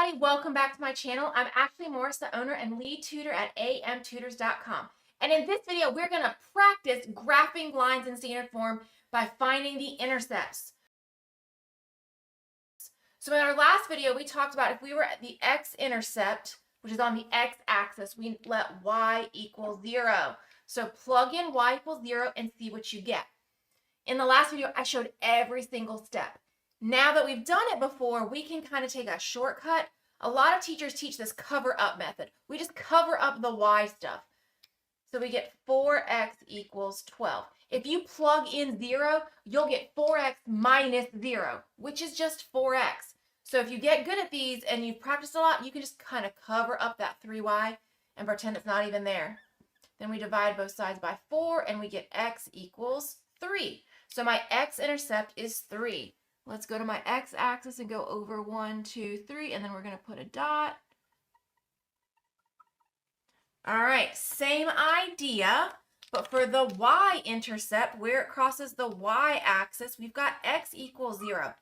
Hi, welcome back to my channel. I'm Ashley Morris, the owner and lead tutor at amtutors.com. And in this video, we're going to practice graphing lines in standard form by finding the intercepts. So in our last video, we talked about if we were at the x-intercept, which is on the x-axis, we let y equal 0. So plug in y equals 0 and see what you get. In the last video, I showed every single step. Now that we've done it before, we can kind of take a shortcut. A lot of teachers teach this cover-up method. We just cover up the y stuff. So we get 4x equals 12. If you plug in 0, you'll get 4x minus 0, which is just 4x. So if you get good at these and you've practiced a lot, you can just kind of cover up that 3y and pretend it's not even there. Then we divide both sides by 4 and we get x equals 3. So my x-intercept is 3. Let's go to my x-axis and go over 1, 2, 3, and then we're going to put a dot. All right, same idea, but for the y-intercept, where it crosses the y-axis, we've got x equals 0.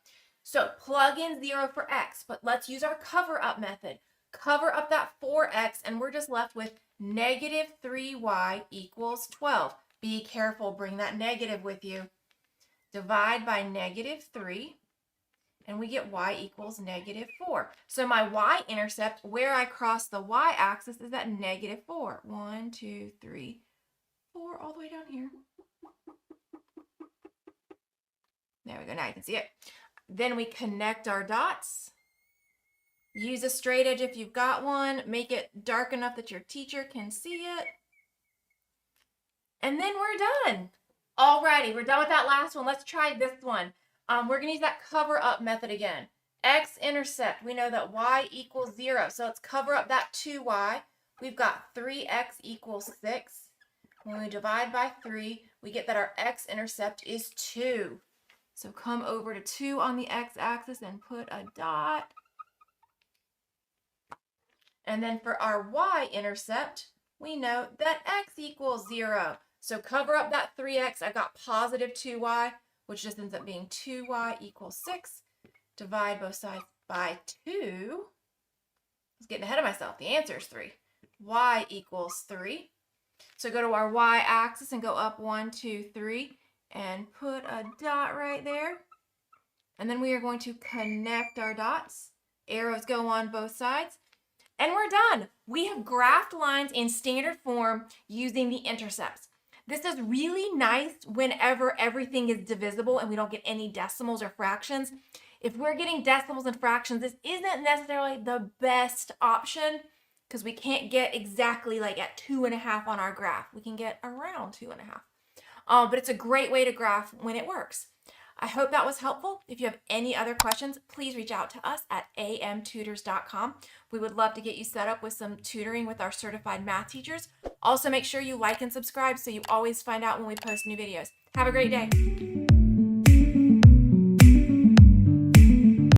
So plug in 0 for x, but let's use our cover-up method. Cover up that 4x, and we're just left with negative 3y equals 12. Be careful, bring that negative with you. Divide by negative 3, and we get y equals negative 4. So my y-intercept, where I cross the y-axis, is at negative 4. 1, 2, 3, 4, all the way down here. There we go. Now you can see it. Then we connect our dots. Use a straight edge if you've got one. Make it dark enough that your teacher can see it. And then we're done. Alrighty, we're done with that last one. Let's try this one. We're going to use that cover-up method again. X-intercept, we know that y equals 0. So let's cover up that 2y. We've got 3x equals 6. When we divide by 3, we get that our x-intercept is 2. So come over to 2 on the x-axis and put a dot. And then for our y-intercept, we know that x equals 0. So cover up that 3x. I got positive 2y, which just ends up being 2y equals 6. Divide both sides by 2. I was getting ahead of myself. The answer is 3. Y equals 3. So go to our y-axis and go up 1, 2, 3, and put a dot right there. And then we are going to connect our dots. Arrows go on both sides. And we're done. We have graphed lines in standard form using the intercepts. This is really nice whenever everything is divisible and we don't get any decimals or fractions. If we're getting decimals and fractions, this isn't necessarily the best option because we can't get exactly like at 2.5 on our graph. We can get around 2.5. But it's a great way to graph when it works. I hope that was helpful. If you have any other questions, please reach out to us at amtutors.com. We would love to get you set up with some tutoring with our certified math teachers. Also, make sure you like and subscribe so you always find out when we post new videos. Have a great day.